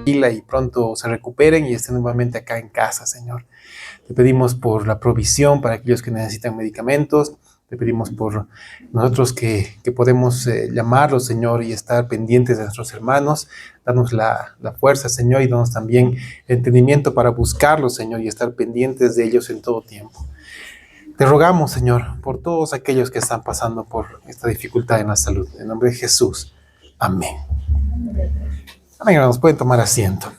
Y pronto se recuperen y estén nuevamente acá en casa, Señor. Te pedimos por la provisión para aquellos que necesitan medicamentos. Te pedimos por nosotros que podemos llamarlos, Señor, y estar pendientes de nuestros hermanos. Danos la fuerza, Señor, y danos también el entendimiento para buscarlos, Señor, y estar pendientes de ellos en todo tiempo. Te rogamos, Señor, por todos aquellos que están pasando por esta dificultad en la salud. En nombre de Jesús. Amén. Amén, hermanos, pueden tomar asiento.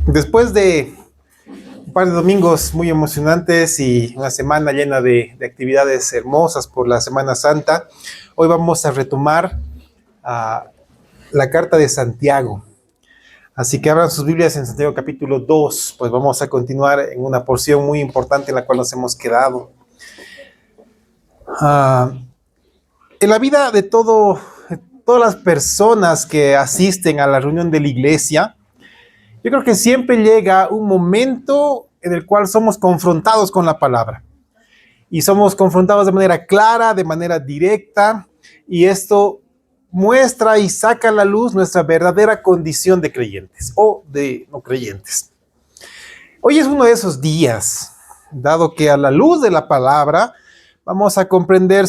Después de un par de domingos muy emocionantes y una semana llena de actividades hermosas por la Semana Santa, hoy vamos a retomar la carta de Santiago. Así que abran sus Biblias en Santiago capítulo 2, pues vamos a continuar en una porción muy importante en la cual nos hemos quedado. En la vida de todas las personas que asisten a la reunión de la iglesia, yo creo que siempre llega un momento en el cual somos confrontados con la palabra. Y somos confrontados de manera clara, de manera directa, y esto muestra y saca a la luz nuestra verdadera condición de creyentes o de no creyentes. Hoy es uno de esos días, dado que a la luz de la palabra vamos a comprender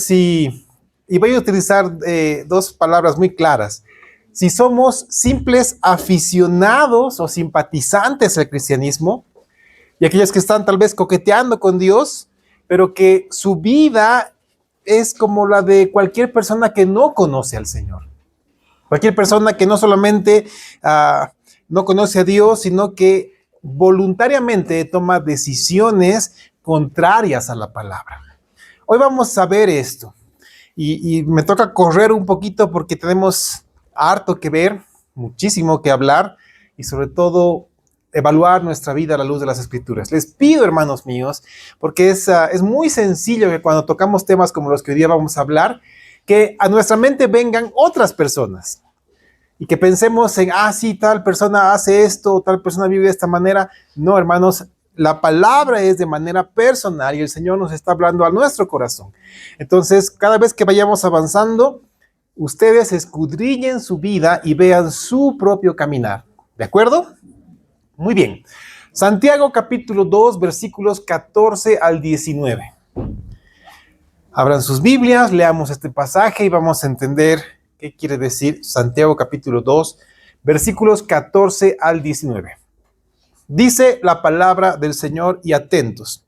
y voy a utilizar dos palabras muy claras, si somos simples aficionados o simpatizantes al cristianismo, y aquellos que están tal vez coqueteando con Dios, pero que su vida es como la de cualquier persona que no conoce al Señor. Cualquier persona que no solamente no conoce a Dios, sino que voluntariamente toma decisiones contrarias a la palabra. Hoy vamos a ver esto. Y me toca correr un poquito porque tenemos harto que ver, muchísimo que hablar y sobre todo evaluar nuestra vida a la luz de las Escrituras. Les pido, hermanos míos, porque es muy sencillo que cuando tocamos temas como los que hoy día vamos a hablar, que a nuestra mente vengan otras personas y que pensemos en, sí, tal persona hace esto, tal persona vive de esta manera. No, hermanos, la palabra es de manera personal y el Señor nos está hablando a nuestro corazón. Entonces, cada vez que vayamos avanzando, ustedes escudriñen su vida y vean su propio caminar. ¿De acuerdo? Muy bien. Santiago capítulo 2, versículos 14 al 19. Abran sus Biblias, leamos este pasaje y vamos a entender qué quiere decir Santiago capítulo 2, versículos 14 al 19. Dice la palabra del Señor y atentos.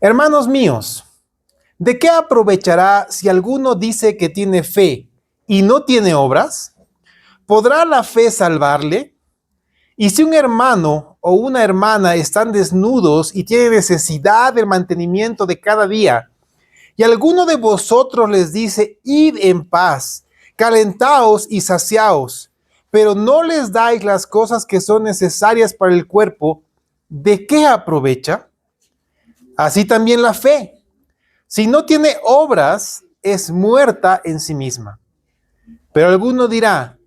Hermanos míos, ¿de qué aprovechará si alguno dice que tiene fe y no tiene obras? ¿Podrá la fe salvarle? Y si un hermano o una hermana están desnudos y tienen necesidad del mantenimiento de cada día, y alguno de vosotros les dice, id en paz, calentaos y saciaos, pero no les dais las cosas que son necesarias para el cuerpo, ¿de qué aprovecha? Así también la fe, si no tiene obras, es muerta en sí misma. Pero alguno dirá,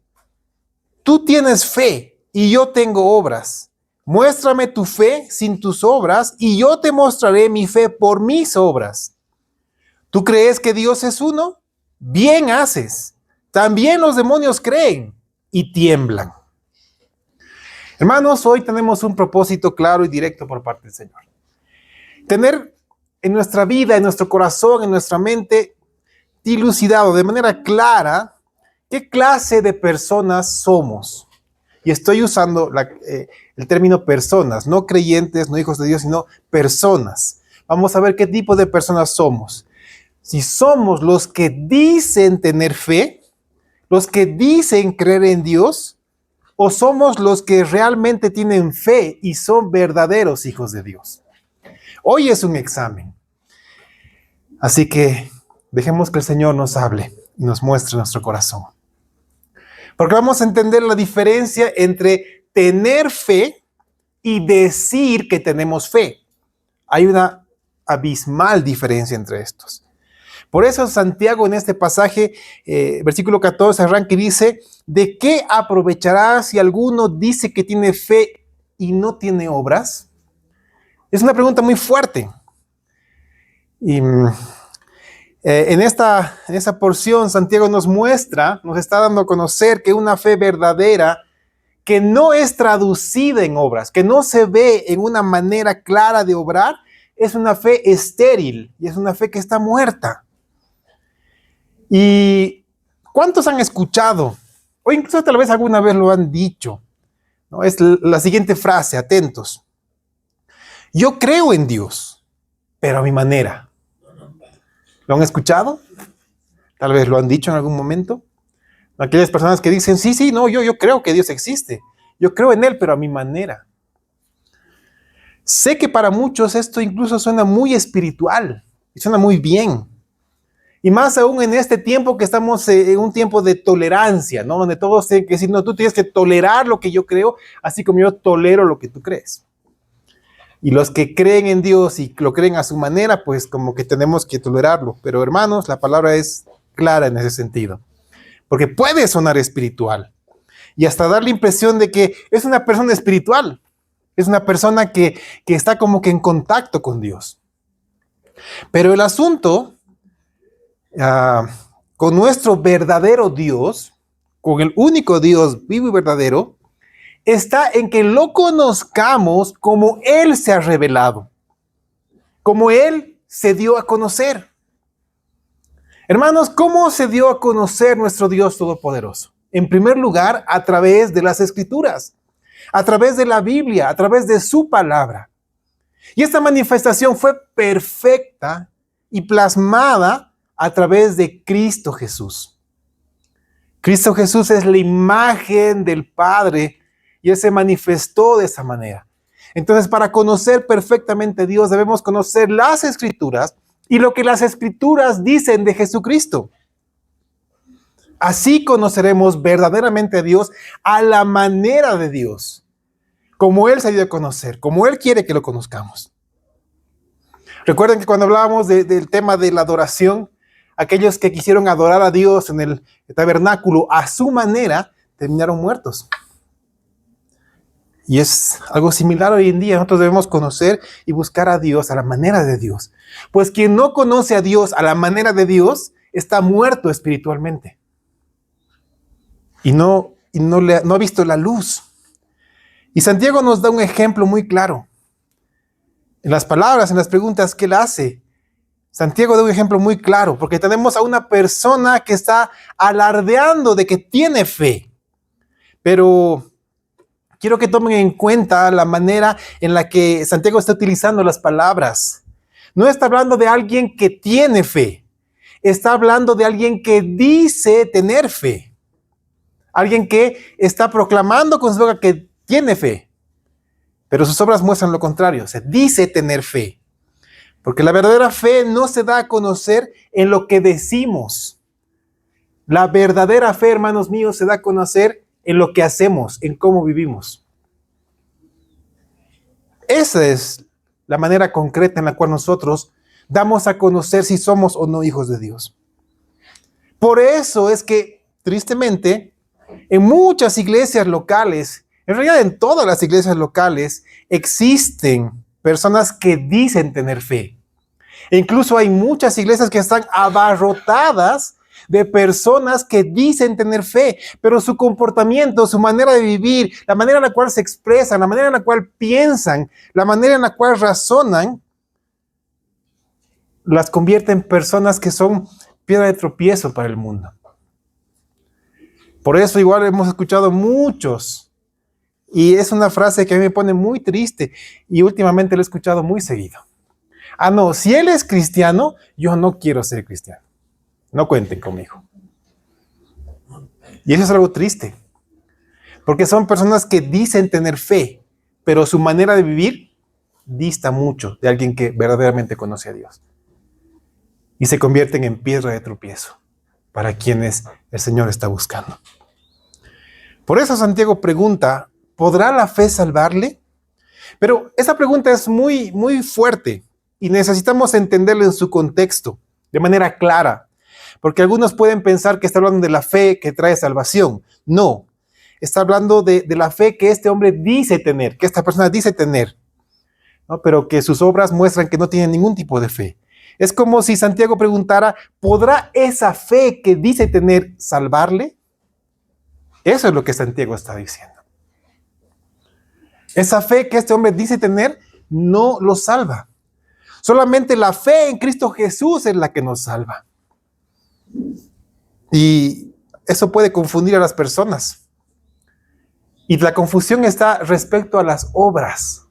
tú tienes fe y yo tengo obras. Muéstrame tu fe sin tus obras y yo te mostraré mi fe por mis obras. ¿Tú crees que Dios es uno? Bien haces. También los demonios creen y tiemblan. Hermanos, hoy tenemos un propósito claro y directo por parte del Señor. Tener en nuestra vida, en nuestro corazón, en nuestra mente, dilucidado de manera clara qué clase de personas somos. Y estoy usando el término personas, no creyentes, no hijos de Dios, sino personas. Vamos a ver qué tipo de personas somos. Si somos los que dicen tener fe, los que dicen creer en Dios, o somos los que realmente tienen fe y son verdaderos hijos de Dios. Hoy es un examen. Así que dejemos que el Señor nos hable y nos muestre nuestro corazón. Porque vamos a entender la diferencia entre tener fe y decir que tenemos fe. Hay una abismal diferencia entre estos. Por eso Santiago en este pasaje, versículo 14, arranca y dice, ¿de qué aprovechará si alguno dice que tiene fe y no tiene obras? Es una pregunta muy fuerte. Y en esa porción, Santiago nos muestra, nos está dando a conocer que una fe verdadera, que no es traducida en obras, que no se ve en una manera clara de obrar, es una fe estéril y es una fe que está muerta. ¿Y cuántos han escuchado? O incluso tal vez alguna vez lo han dicho, ¿no? Es la siguiente frase, atentos. Yo creo en Dios, pero a mi manera. ¿Lo han escuchado? Tal vez lo han dicho en algún momento. Aquellas personas que dicen, sí, no, yo creo que Dios existe. Yo creo en Él, pero a mi manera. Sé que para muchos esto incluso suena muy espiritual y suena muy bien. Y más aún en este tiempo que estamos en un tiempo de tolerancia, ¿no? Donde todos tienen que decir, no, tú tienes que tolerar lo que yo creo, así como yo tolero lo que tú crees. Y los que creen en Dios y lo creen a su manera, pues como que tenemos que tolerarlo. Pero hermanos, la palabra es clara en ese sentido. Porque puede sonar espiritual. Y hasta dar la impresión de que es una persona espiritual. Es una persona que está como que en contacto con Dios. Pero el asunto, con nuestro verdadero Dios, con el único Dios vivo y verdadero, está en que lo conozcamos como Él se ha revelado, como Él se dio a conocer. Hermanos, ¿cómo se dio a conocer nuestro Dios Todopoderoso? En primer lugar, a través de las Escrituras, a través de la Biblia, a través de su palabra. Y esta manifestación fue perfecta y plasmada a través de Cristo Jesús. Cristo Jesús es la imagen del Padre y Él se manifestó de esa manera. Entonces, para conocer perfectamente a Dios, debemos conocer las Escrituras y lo que las Escrituras dicen de Jesucristo. Así conoceremos verdaderamente a Dios a la manera de Dios, como Él se dio a conocer, como Él quiere que lo conozcamos. Recuerden que cuando hablábamos del tema de la adoración, aquellos que quisieron adorar a Dios en el tabernáculo a su manera, terminaron muertos. Y es algo similar hoy en día. Nosotros debemos conocer y buscar a Dios a la manera de Dios. Pues quien no conoce a Dios a la manera de Dios está muerto espiritualmente. Y no ha visto la luz. Y Santiago nos da un ejemplo muy claro. En las palabras, en las preguntas que él hace, Santiago da un ejemplo muy claro, porque tenemos a una persona que está alardeando de que tiene fe. Pero quiero que tomen en cuenta la manera en la que Santiago está utilizando las palabras. No está hablando de alguien que tiene fe. Está hablando de alguien que dice tener fe. Alguien que está proclamando con su boca que tiene fe. Pero sus obras muestran lo contrario. Se dice tener fe. Porque la verdadera fe no se da a conocer en lo que decimos. La verdadera fe, hermanos míos, se da a conocer en lo que hacemos, en cómo vivimos. Esa es la manera concreta en la cual nosotros damos a conocer si somos o no hijos de Dios. Por eso es que, tristemente, en muchas iglesias locales, en realidad en todas las iglesias locales, existen personas que dicen tener fe. E incluso hay muchas iglesias que están abarrotadas de personas que dicen tener fe, pero su comportamiento, su manera de vivir, la manera en la cual se expresan, la manera en la cual piensan, la manera en la cual razonan, las convierte en personas que son piedra de tropiezo para el mundo. Por eso igual hemos escuchado muchos, y es una frase que a mí me pone muy triste, y últimamente lo he escuchado muy seguido. No, si él es cristiano, yo no quiero ser cristiano. No cuenten conmigo. Y eso es algo triste, porque son personas que dicen tener fe, pero su manera de vivir dista mucho de alguien que verdaderamente conoce a Dios. Y se convierten en piedra de tropiezo para quienes el Señor está buscando. Por eso Santiago pregunta, ¿podrá la fe salvarle? Pero esa pregunta es muy, muy fuerte y necesitamos entenderla en su contexto, de manera clara. Porque algunos pueden pensar que está hablando de la fe que trae salvación. No, está hablando de la fe que este hombre dice tener, que esta persona dice tener, ¿no? Pero que sus obras muestran que no tiene ningún tipo de fe. Es como si Santiago preguntara, ¿podrá esa fe que dice tener salvarle? Eso es lo que Santiago está diciendo. Esa fe que este hombre dice tener no lo salva. Solamente la fe en Cristo Jesús es la que nos salva. Y eso puede confundir a las personas. Y la confusión está respecto a las obras.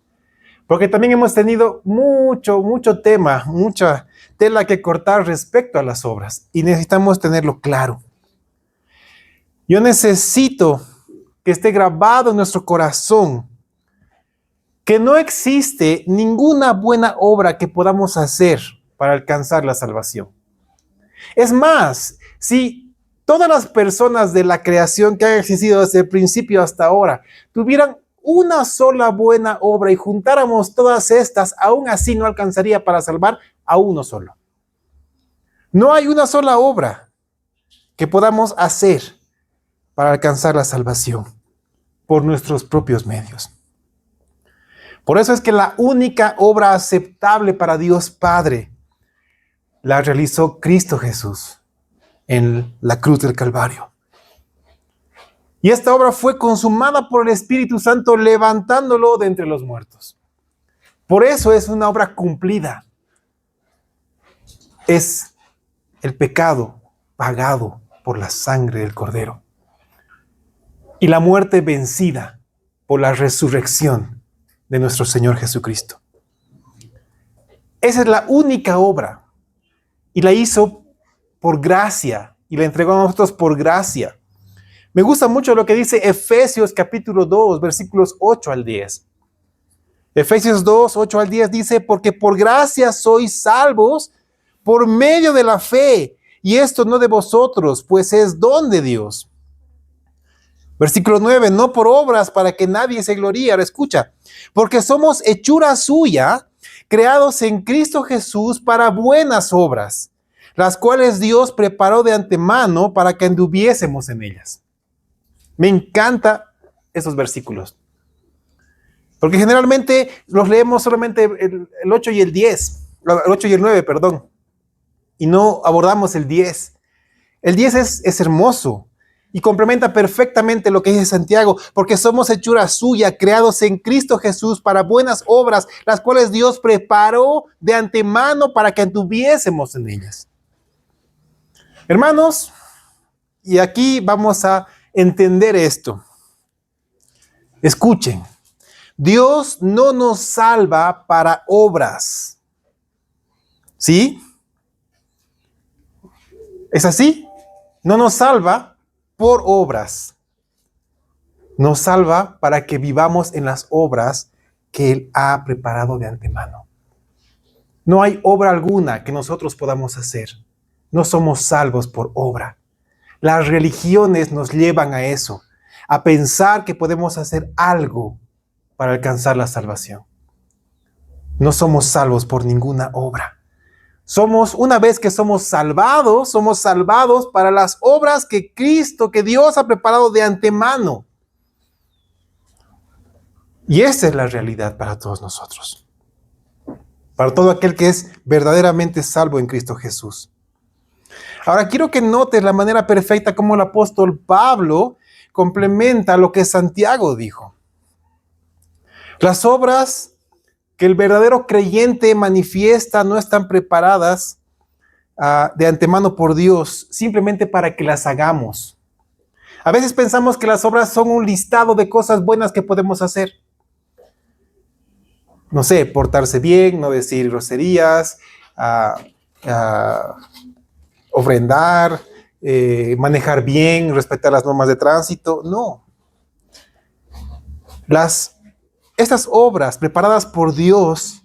Porque también hemos tenido mucho tema, mucha tela que cortar respecto a las obras. Y necesitamos tenerlo claro. Yo necesito que esté grabado en nuestro corazón que no existe ninguna buena obra que podamos hacer para alcanzar la salvación. Es más, si todas las personas de la creación que han existido desde el principio hasta ahora tuvieran una sola buena obra y juntáramos todas estas, aún así no alcanzaría para salvar a uno solo. No hay una sola obra que podamos hacer para alcanzar la salvación por nuestros propios medios. Por eso es que la única obra aceptable para Dios Padre la realizó Cristo Jesús en la cruz del Calvario. Y esta obra fue consumada por el Espíritu Santo levantándolo de entre los muertos. Por eso es una obra cumplida. Es el pecado pagado por la sangre del Cordero. Y la muerte vencida por la resurrección de nuestro Señor Jesucristo. Esa es la única obra. Y la hizo por gracia. Y la entregó a nosotros por gracia. Me gusta mucho lo que dice Efesios capítulo 2, versículos 8 al 10. Efesios 2, 8 al 10 dice, porque por gracia sois salvos por medio de la fe. Y esto no de vosotros, pues es don de Dios. Versículo 9, no por obras para que nadie se gloríe. Ahora escucha, porque somos hechura suya, creados en Cristo Jesús para buenas obras, las cuales Dios preparó de antemano para que anduviésemos en ellas. Me encantan esos versículos, porque generalmente los leemos solamente el 8 y el 10, el 8 y el 9, perdón, y no abordamos el 10. El 10 es hermoso. Y complementa perfectamente lo que dice Santiago, porque somos hechura suya, creados en Cristo Jesús para buenas obras, las cuales Dios preparó de antemano para que anduviésemos en ellas. Hermanos, y aquí vamos a entender esto. Escuchen, Dios no nos salva para obras. ¿Sí? ¿Es así? No nos salva por obras. Nos salva para que vivamos en las obras que Él ha preparado de antemano. No hay obra alguna que nosotros podamos hacer. No somos salvos por obra. Las religiones nos llevan a eso, a pensar que podemos hacer algo para alcanzar la salvación. No somos salvos por ninguna obra. Una vez que somos salvados para las obras que Cristo, que Dios ha preparado de antemano. Y esa es la realidad para todos nosotros. Para todo aquel que es verdaderamente salvo en Cristo Jesús. Ahora quiero que notes la manera perfecta como el apóstol Pablo complementa lo que Santiago dijo. Las obras que el verdadero creyente manifiesta no están preparadas de antemano por Dios, simplemente para que las hagamos. A veces pensamos que las obras son un listado de cosas buenas que podemos hacer. No sé, portarse bien, no decir groserías, ofrendar, manejar bien, respetar las normas de tránsito. No. Estas obras preparadas por Dios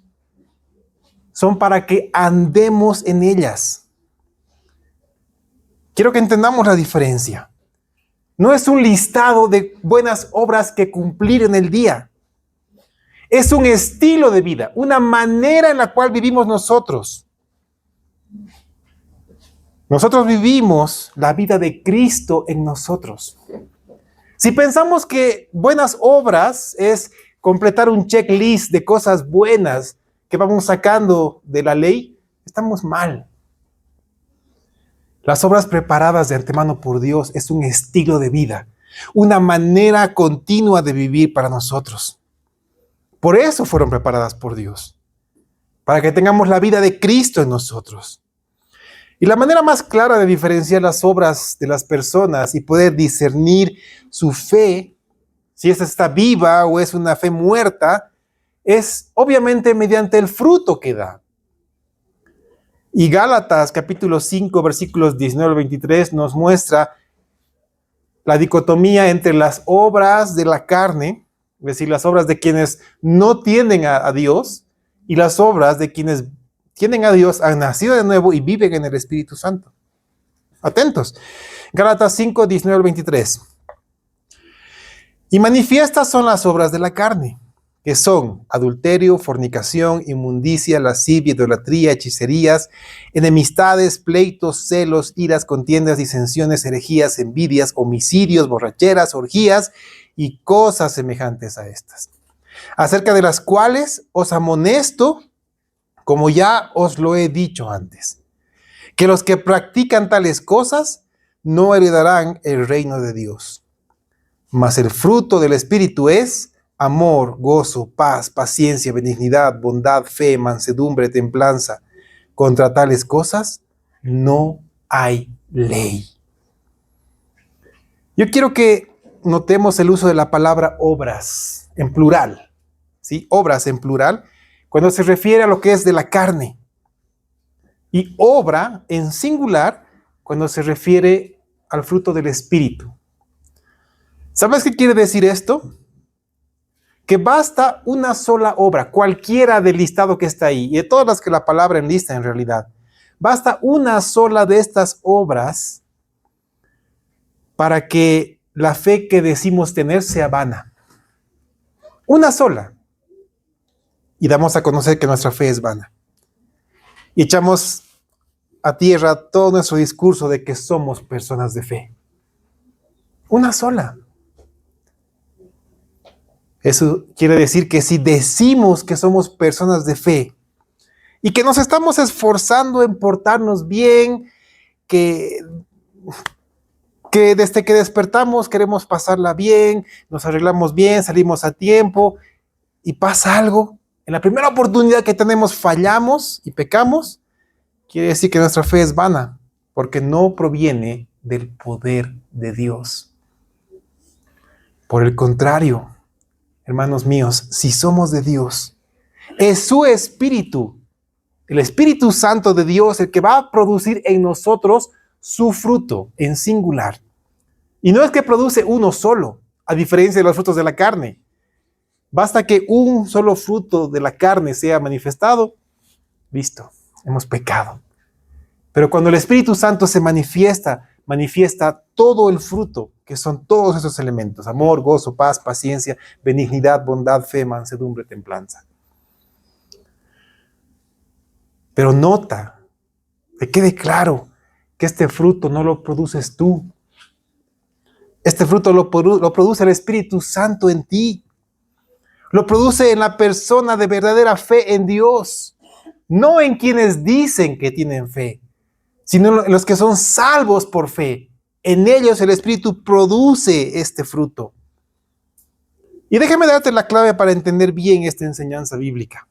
son para que andemos en ellas. Quiero que entendamos la diferencia. No es un listado de buenas obras que cumplir en el día. Es un estilo de vida, una manera en la cual vivimos nosotros. Nosotros vivimos la vida de Cristo en nosotros. Si pensamos que buenas obras es completar un checklist de cosas buenas que vamos sacando de la ley, estamos mal. Las obras preparadas de antemano por Dios es un estilo de vida, una manera continua de vivir para nosotros. Por eso fueron preparadas por Dios, para que tengamos la vida de Cristo en nosotros. Y la manera más clara de diferenciar las obras de las personas y poder discernir su fe, si esta está viva o es una fe muerta, es obviamente mediante el fruto que da. Y Gálatas capítulo 5 versículos 19 al 23 nos muestra la dicotomía entre las obras de la carne, es decir, las obras de quienes no tienden a Dios, y las obras de quienes tienen a Dios, han nacido de nuevo y viven en el Espíritu Santo. Atentos. Gálatas 5, 19 al 23. Y manifiestas son las obras de la carne, que son adulterio, fornicación, inmundicia, lascivia, idolatría, hechicerías, enemistades, pleitos, celos, iras, contiendas, disensiones, herejías, envidias, homicidios, borracheras, orgías y cosas semejantes a estas, acerca de las cuales os amonesto, como ya os lo he dicho antes, que los que practican tales cosas no heredarán el reino de Dios. Mas el fruto del Espíritu es amor, gozo, paz, paciencia, benignidad, bondad, fe, mansedumbre, templanza. Contra tales cosas no hay ley. Yo quiero que notemos el uso de la palabra obras en plural, ¿sí? Obras en plural, cuando se refiere a lo que es de la carne. Y obra en singular, cuando se refiere al fruto del Espíritu. ¿Sabes qué quiere decir esto? Que basta una sola obra, cualquiera del listado que está ahí, y de todas las que la palabra enlista en realidad, basta una sola de estas obras para que la fe que decimos tener sea vana. Una sola. Y damos a conocer que nuestra fe es vana. Y echamos a tierra todo nuestro discurso de que somos personas de fe. Una sola. Eso quiere decir que si decimos que somos personas de fe y que nos estamos esforzando en portarnos bien, que desde que despertamos queremos pasarla bien, nos arreglamos bien, salimos a tiempo y pasa algo, en la primera oportunidad que tenemos fallamos y pecamos, quiere decir que nuestra fe es vana, porque no proviene del poder de Dios. Por el contrario, hermanos míos, si somos de Dios, es su Espíritu, el Espíritu Santo de Dios, el que va a producir en nosotros su fruto en singular. Y no es que produce uno solo, a diferencia de los frutos de la carne. Basta que un solo fruto de la carne sea manifestado, listo, hemos pecado. Pero cuando el Espíritu Santo se manifiesta todo el fruto, que son todos esos elementos: amor, gozo, paz, paciencia, benignidad, bondad, fe, mansedumbre, templanza. Pero nota, que quede claro que este fruto no lo produces tú. Este fruto lo produce el Espíritu Santo en ti. Lo produce en la persona de verdadera fe en Dios. No en quienes dicen que tienen fe, sino en los que son salvos por fe. En ellos el Espíritu produce este fruto. Y déjame darte la clave para entender bien esta enseñanza bíblica.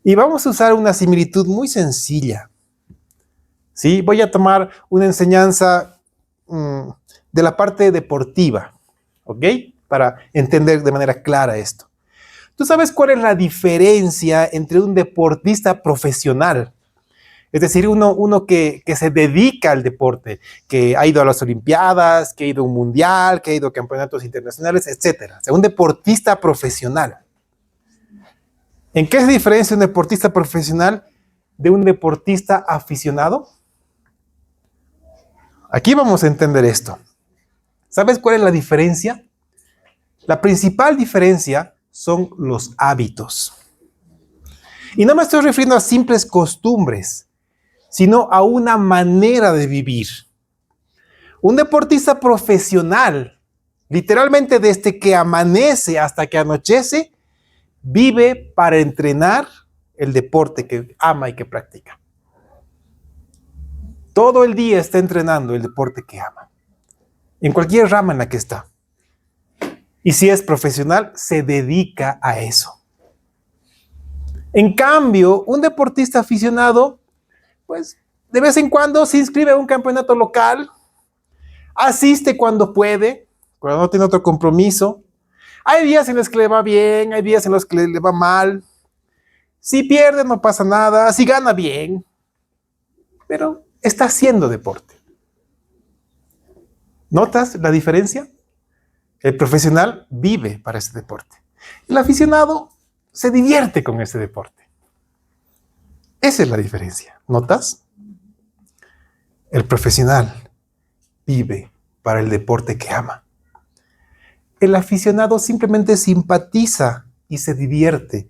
Y vamos a usar una similitud muy sencilla. ¿Sí? Voy a tomar una enseñanza de la parte deportiva, ¿ok? Para entender de manera clara esto. ¿Tú sabes cuál es la diferencia entre un deportista profesional? Es decir, uno que se dedica al deporte, que ha ido a las Olimpiadas, que ha ido a un mundial, que ha ido a campeonatos internacionales, etc. O sea, un deportista profesional. ¿En qué se diferencia un deportista profesional de un deportista aficionado? Aquí vamos a entender esto. ¿Sabes cuál es la diferencia? La principal diferencia son los hábitos. Y no me estoy refiriendo a simples costumbres, sino a una manera de vivir. Un deportista profesional, literalmente desde que amanece hasta que anochece, vive para entrenar, el deporte que ama y que practica. Todo el día está entrenando el deporte que ama, en cualquier rama en la que está. Y si es profesional, se dedica a eso. En cambio, un deportista aficionado, pues de vez en cuando se inscribe a un campeonato local, asiste cuando puede, cuando no tiene otro compromiso. Hay días en los que le va bien, hay días en los que le va mal. Si pierde no pasa nada, si gana bien, pero está haciendo deporte. ¿Notas la diferencia? El profesional vive para ese deporte. El aficionado se divierte con ese deporte. Esa es la diferencia. ¿Notas? El profesional vive para el deporte que ama. El aficionado simplemente simpatiza y se divierte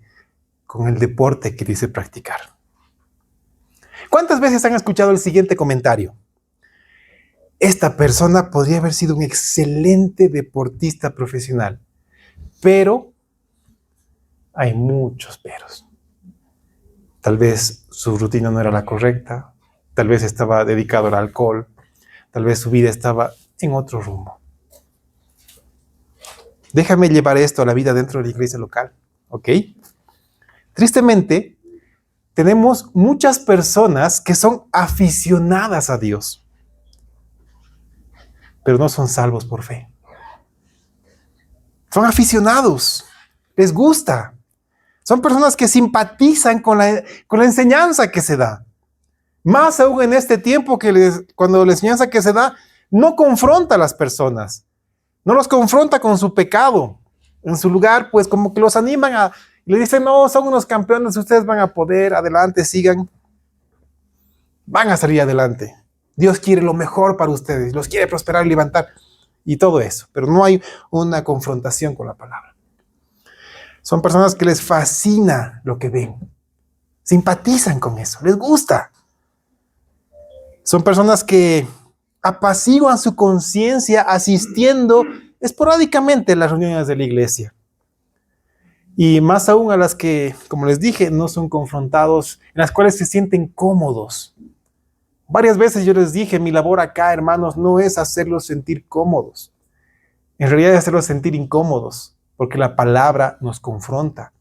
con el deporte que dice practicar. ¿Cuántas veces han escuchado el siguiente comentario? Esta persona podría haber sido un excelente deportista profesional, pero hay muchos peros. Tal vez su rutina no era la correcta, tal vez estaba dedicado al alcohol, tal vez su vida estaba en otro rumbo. Déjame llevar esto a la vida dentro de la iglesia local, ¿ok? Tristemente, tenemos muchas personas que son aficionadas a Dios, pero no son salvos por fe. Son aficionados, les gusta. Son personas que simpatizan con la enseñanza que se da. Más aún en este tiempo cuando la enseñanza que se da no confronta a las personas, no los confronta con su pecado. En su lugar, pues como que los animan le dicen, no, son unos campeones, ustedes van a poder, adelante, sigan. Van a salir adelante. Dios quiere lo mejor para ustedes, los quiere prosperar y levantar. Y todo eso, pero no hay una confrontación con la palabra. Son personas que les fascina lo que ven. Simpatizan con eso, les gusta. Son personas que apaciguan su conciencia asistiendo esporádicamente a las reuniones de la iglesia. Y más aún a las que, como les dije, no son confrontados, en las cuales se sienten cómodos. Varias veces yo les dije, mi labor acá, hermanos, no es hacerlos sentir cómodos. En realidad es hacerlos sentir incómodos, porque la palabra nos confronta.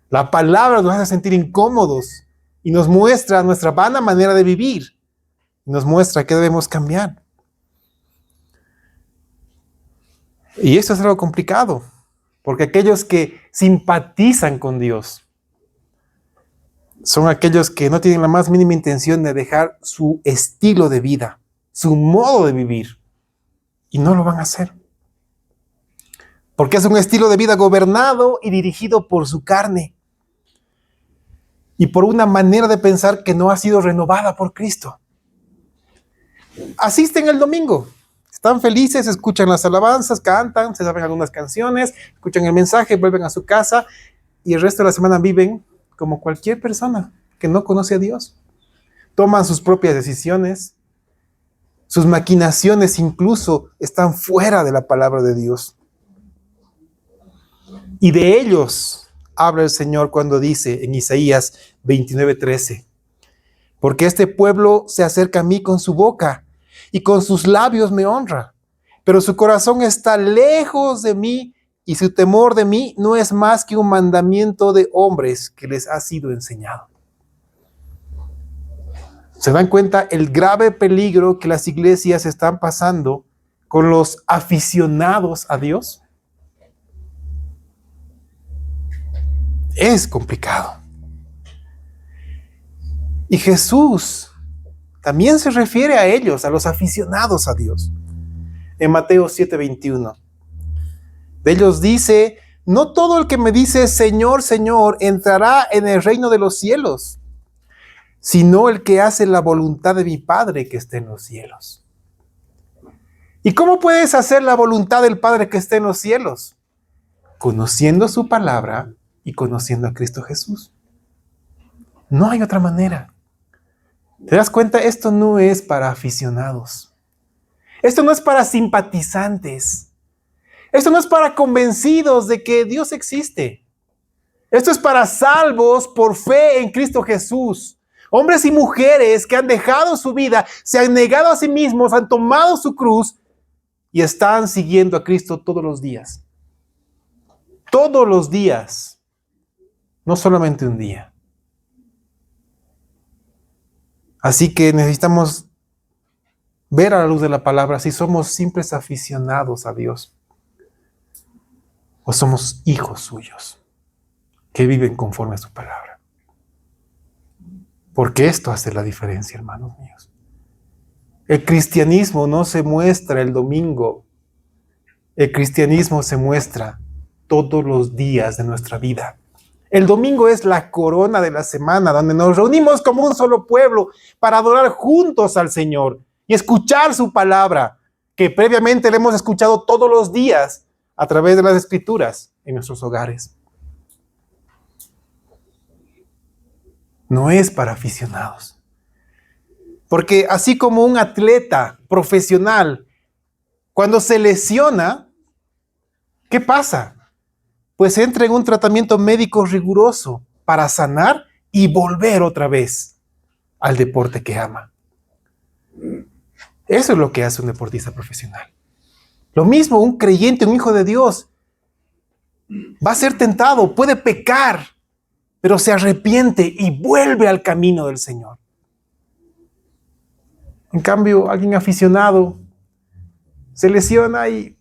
La palabra nos hace sentir incómodos y nos muestra nuestra vana manera de vivir. Nos muestra que debemos cambiar. Y esto es algo complicado, porque aquellos que simpatizan con Dios son aquellos que no tienen la más mínima intención de dejar su estilo de vida, su modo de vivir, y no lo van a hacer. Porque es un estilo de vida gobernado y dirigido por su carne y por una manera de pensar que no ha sido renovada por Cristo. Asisten el domingo, están felices, escuchan las alabanzas, cantan, se saben algunas canciones, escuchan el mensaje, vuelven a su casa y el resto de la semana viven como cualquier persona que no conoce a Dios. Toman sus propias decisiones, sus maquinaciones incluso están fuera de la palabra de Dios. Y de ellos habla el Señor cuando dice en Isaías 29:13, porque este pueblo se acerca a mí con su boca y con sus labios me honra, pero su corazón está lejos de mí y su temor de mí no es más que un mandamiento de hombres que les ha sido enseñado. ¿Se dan cuenta el grave peligro que las iglesias están pasando con los aficionados a Dios? Es complicado. Y Jesús también se refiere a ellos, a los aficionados a Dios. En Mateo 7:21. De ellos dice, no todo el que me dice Señor, Señor, entrará en el reino de los cielos, sino el que hace la voluntad de mi Padre que está en los cielos. ¿Y cómo puedes hacer la voluntad del Padre que está en los cielos? Conociendo su palabra y conociendo a Cristo Jesús. No hay otra manera. ¿Te das cuenta? Esto no es para aficionados. Esto no es para simpatizantes. Esto no es para convencidos de que Dios existe. Esto es para salvos por fe en Cristo Jesús. Hombres y mujeres que han dejado su vida, se han negado a sí mismos, han tomado su cruz y están siguiendo a Cristo todos los días. Todos los días. No solamente un día. Así que necesitamos ver a la luz de la palabra si somos simples aficionados a Dios o somos hijos suyos que viven conforme a su palabra. Porque esto hace la diferencia, hermanos míos. El cristianismo no se muestra el domingo. El cristianismo se muestra todos los días de nuestra vida. El domingo es la corona de la semana, donde nos reunimos como un solo pueblo para adorar juntos al Señor y escuchar su palabra, que previamente le hemos escuchado todos los días a través de las Escrituras en nuestros hogares. No es para aficionados. Porque así como un atleta profesional, cuando se lesiona, ¿qué pasa? Pues entra en un tratamiento médico riguroso para sanar y volver otra vez al deporte que ama. Eso es lo que hace un deportista profesional. Lo mismo un creyente, un hijo de Dios, va a ser tentado, puede pecar, pero se arrepiente y vuelve al camino del Señor. En cambio, alguien aficionado se lesiona y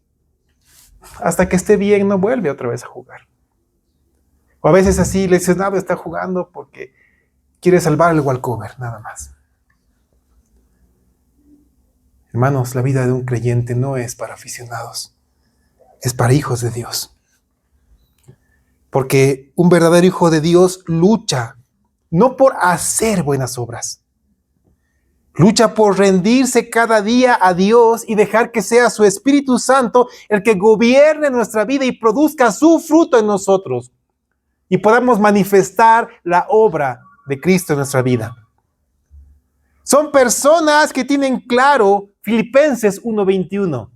hasta que esté bien no vuelve otra vez a jugar. O a veces así lesionado está jugando porque quiere salvar el walkover, nada más. Hermanos, la vida de un creyente no es para aficionados, es para hijos de Dios. Porque un verdadero hijo de Dios lucha no por hacer buenas obras, lucha por rendirse cada día a Dios y dejar que sea su Espíritu Santo el que gobierne nuestra vida y produzca su fruto en nosotros y podamos manifestar la obra de Cristo en nuestra vida. Son personas que tienen claro Filipenses 1:21.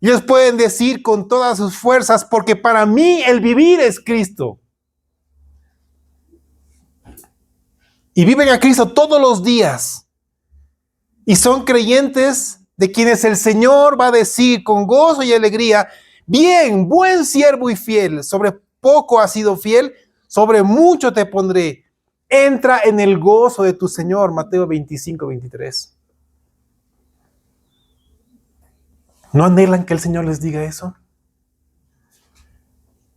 Ellos pueden decir con todas sus fuerzas, porque para mí el vivir es Cristo. Y viven a Cristo todos los días. Y son creyentes de quienes el Señor va a decir con gozo y alegría: bien, buen siervo y fiel, sobre poco has sido fiel, sobre mucho te pondré. Entra en el gozo de tu Señor. Mateo 25:23. ¿No anhelan que el Señor les diga eso?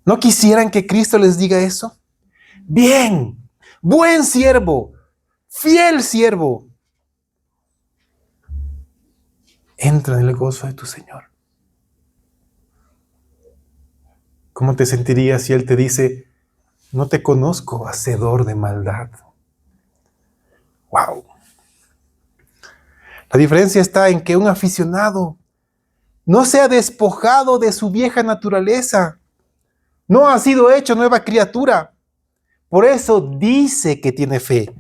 ¿No quisieran que Cristo les diga eso? Bien, buen siervo, fiel siervo. Entra en el gozo de tu Señor. ¿Cómo te sentirías si Él te dice: no te conozco, hacedor de maldad? ¡Wow! La diferencia está en que un aficionado no se ha despojado de su vieja naturaleza. No ha sido hecho nueva criatura. Por eso dice que tiene fe.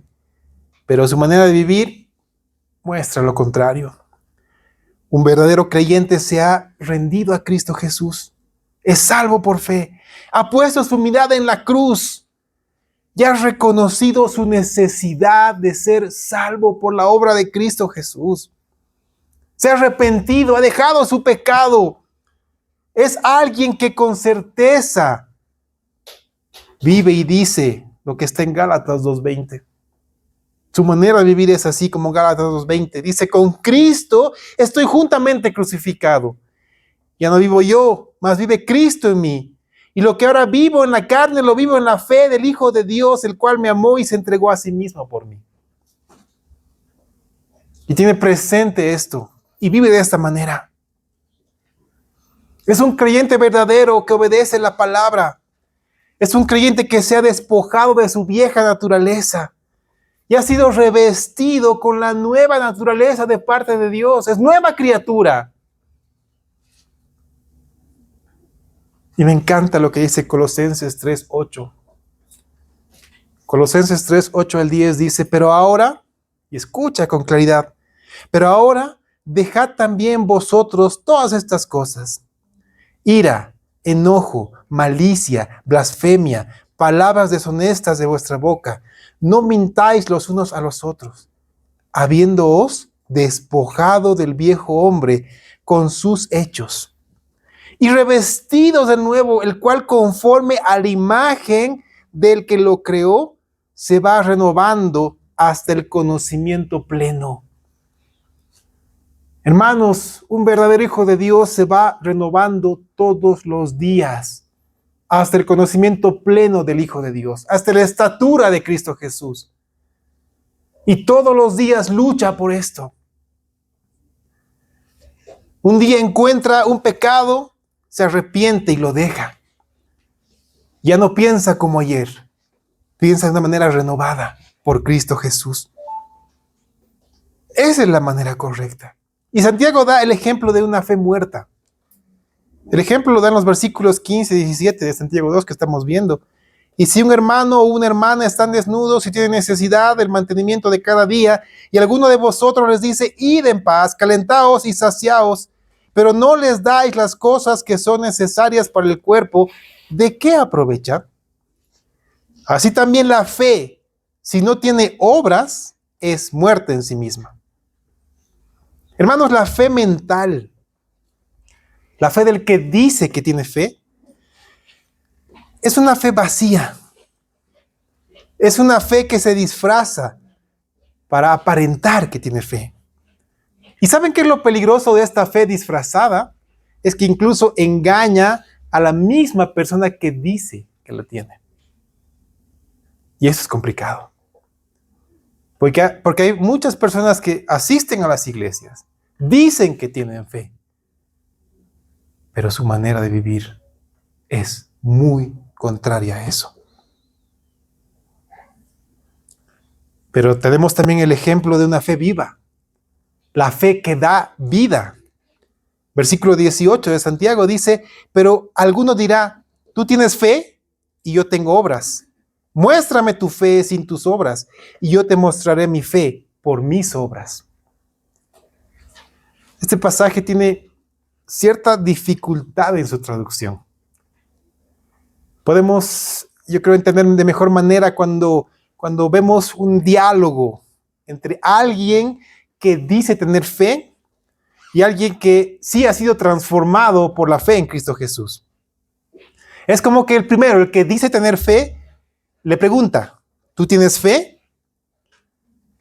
Pero su manera de vivir muestra lo contrario. Un verdadero creyente se ha rendido a Cristo Jesús. Es salvo por fe. Ha puesto su mirada en la cruz. Y ha reconocido su necesidad de ser salvo por la obra de Cristo Jesús. Se ha arrepentido, ha dejado su pecado. Es alguien que con certeza vive y dice lo que está en Gálatas 2:20. Su manera de vivir es así como Gálatas 2:20. Dice: con Cristo estoy juntamente crucificado. Ya no vivo yo, mas vive Cristo en mí. Y lo que ahora vivo en la carne, lo vivo en la fe del Hijo de Dios, el cual me amó y se entregó a sí mismo por mí. Y tiene presente esto. Y vive de esta manera. Es un creyente verdadero que obedece la palabra. Es un creyente que se ha despojado de su vieja naturaleza y ha sido revestido con la nueva naturaleza de parte de Dios. Es nueva criatura. Y me encanta lo que dice Colosenses 3:8. Colosenses 3:8-10 dice: pero ahora, y escucha con claridad, pero ahora dejad también vosotros todas estas cosas: ira, enojo, malicia, blasfemia, palabras deshonestas de vuestra boca. No mintáis los unos a los otros, habiéndoos despojado del viejo hombre con sus hechos, y revestidos de nuevo, el cual conforme a la imagen del que lo creó, se va renovando hasta el conocimiento pleno. Hermanos, un verdadero hijo de Dios se va renovando todos los días hasta el conocimiento pleno del Hijo de Dios, hasta la estatura de Cristo Jesús. Y todos los días lucha por esto. Un día encuentra un pecado, se arrepiente y lo deja. Ya no piensa como ayer, piensa de una manera renovada por Cristo Jesús. Esa es la manera correcta. Y Santiago da el ejemplo de una fe muerta. El ejemplo lo dan los versículos 15 y 17 de Santiago 2 que estamos viendo. Y si un hermano o una hermana están desnudos y tienen necesidad del mantenimiento de cada día, y alguno de vosotros les dice, id en paz, calentaos y saciaos, pero no les dais las cosas que son necesarias para el cuerpo, ¿de qué aprovecha? Así también la fe, si no tiene obras, es muerta en sí misma. Hermanos, la fe mental, la fe del que dice que tiene fe, es una fe vacía. Es una fe que se disfraza para aparentar que tiene fe. ¿Y saben qué es lo peligroso de esta fe disfrazada? Es que incluso engaña a la misma persona que dice que la tiene. Y eso es complicado. Porque hay muchas personas que asisten a las iglesias, dicen que tienen fe, pero su manera de vivir es muy contraria a eso. Pero tenemos también el ejemplo de una fe viva, la fe que da vida. Versículo 18 de Santiago dice, pero alguno dirá, tú tienes fe y yo tengo obras. Muéstrame tu fe sin tus obras y yo te mostraré mi fe por mis obras. Este pasaje tiene cierta dificultad en su traducción. Podemos, yo creo, entender de mejor manera cuando vemos un diálogo entre alguien que dice tener fe y alguien que sí ha sido transformado por la fe en Cristo Jesús. Es como que el primero, el que dice tener fe, le pregunta, ¿tú tienes fe?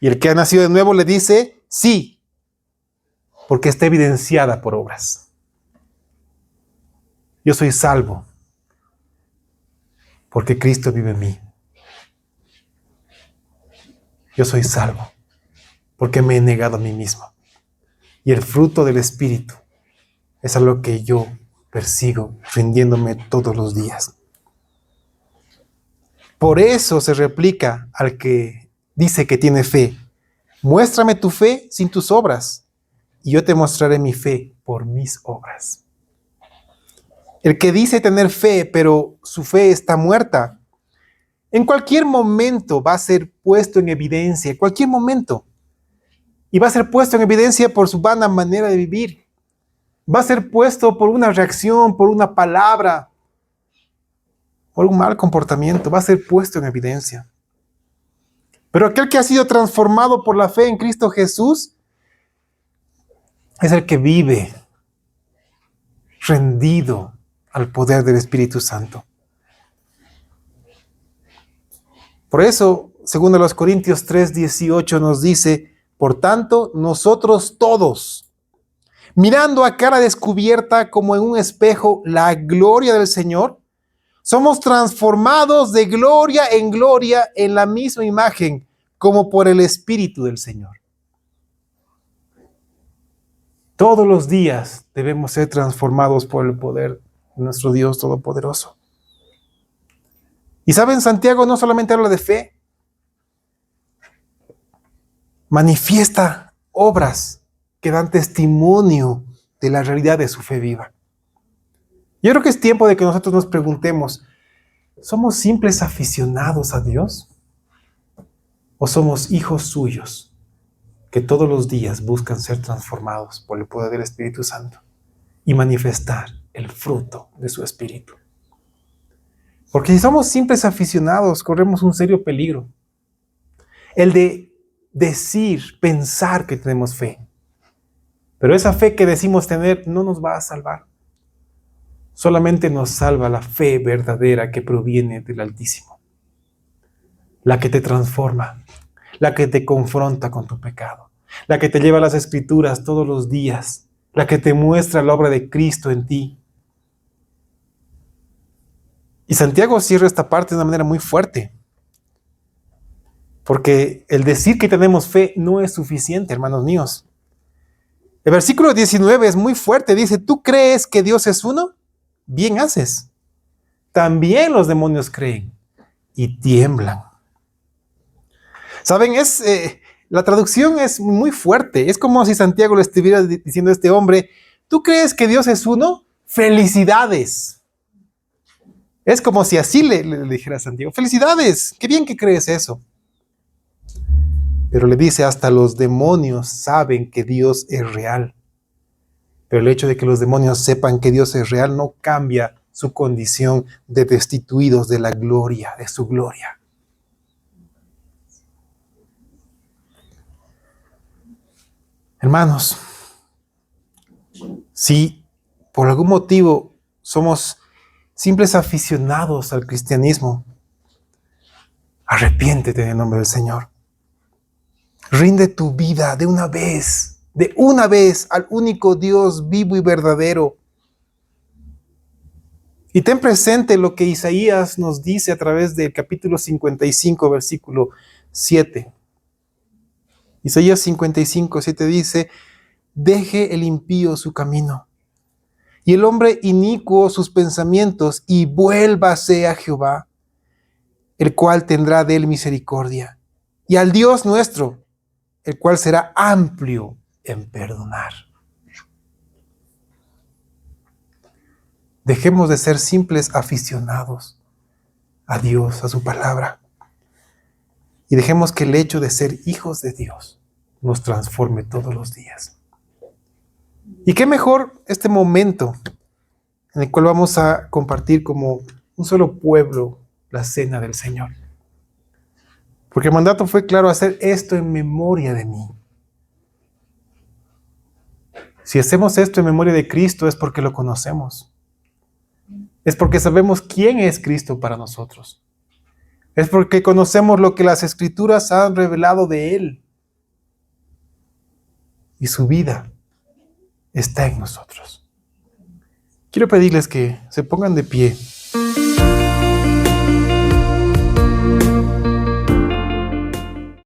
Y el que ha nacido de nuevo le dice, sí, porque está evidenciada por obras. Yo soy salvo, porque Cristo vive en mí. Yo soy salvo, porque me he negado a mí mismo. Y el fruto del Espíritu es a lo que yo persigo, rindiéndome todos los días. Por eso se replica al que dice que tiene fe. Muéstrame tu fe sin tus obras, y yo te mostraré mi fe por mis obras. El que dice tener fe, pero su fe está muerta, en cualquier momento va a ser puesto en evidencia, en cualquier momento. Y va a ser puesto en evidencia por su vana manera de vivir. Va a ser puesto por una reacción, por una palabra, por un mal comportamiento. Va a ser puesto en evidencia. Pero aquel que ha sido transformado por la fe en Cristo Jesús es el que vive rendido al poder del Espíritu Santo. Por eso, según los Corintios 3:18 nos dice, por tanto, nosotros todos, mirando a cara descubierta como en un espejo la gloria del Señor, somos transformados de gloria en la misma imagen, como por el Espíritu del Señor. Todos los días debemos ser transformados por el poder de nuestro Dios Todopoderoso. Y saben, Santiago no solamente habla de fe, manifiesta obras que dan testimonio de la realidad de su fe viva. Yo creo que es tiempo de que nosotros nos preguntemos, ¿somos simples aficionados a Dios? ¿O somos hijos suyos que todos los días buscan ser transformados por el poder del Espíritu Santo y manifestar el fruto de su Espíritu? Porque si somos simples aficionados, corremos un serio peligro. El de decir, pensar que tenemos fe. Pero esa fe que decimos tener no nos va a salvar. Solamente nos salva la fe verdadera que proviene del Altísimo. La que te transforma, la que te confronta con tu pecado, la que te lleva a las Escrituras todos los días, la que te muestra la obra de Cristo en ti. Y Santiago cierra esta parte de una manera muy fuerte, porque el decir que tenemos fe no es suficiente, hermanos míos. El versículo 19 es muy fuerte, dice, ¿tú crees que Dios es uno? Bien haces. También los demonios creen y tiemblan. Saben, la traducción es muy fuerte. Es como si Santiago le estuviera diciendo a este hombre, ¿tú crees que Dios es uno? Felicidades. Es como si así le dijera a Santiago, felicidades, qué bien que crees eso. Pero le dice, hasta los demonios saben que Dios es real. Pero el hecho de que los demonios sepan que Dios es real no cambia su condición de destituidos de la gloria, de su gloria. Hermanos, si por algún motivo somos simples aficionados al cristianismo, arrepiéntete en el nombre del Señor. Rinde tu vida de una vez al único Dios vivo y verdadero. Y ten presente lo que Isaías nos dice a través del capítulo 55, versículo 7. Isaías 55, 7 dice, deje el impío su camino, y el hombre inicuo sus pensamientos, y vuélvase a Jehová, el cual tendrá de él misericordia, y al Dios nuestro, el cual será amplio en perdonar. Dejemos de ser simples aficionados a Dios, a su palabra, y dejemos que el hecho de ser hijos de Dios nos transforme todos los días. Y qué mejor este momento en el cual vamos a compartir como un solo pueblo la cena del Señor. Porque el mandato fue claro, hacer esto en memoria de mí. Si hacemos esto en memoria de Cristo es porque lo conocemos. Es porque sabemos quién es Cristo para nosotros. Es porque conocemos lo que las Escrituras han revelado de Él. Y su vida está en nosotros. Quiero pedirles que se pongan de pie.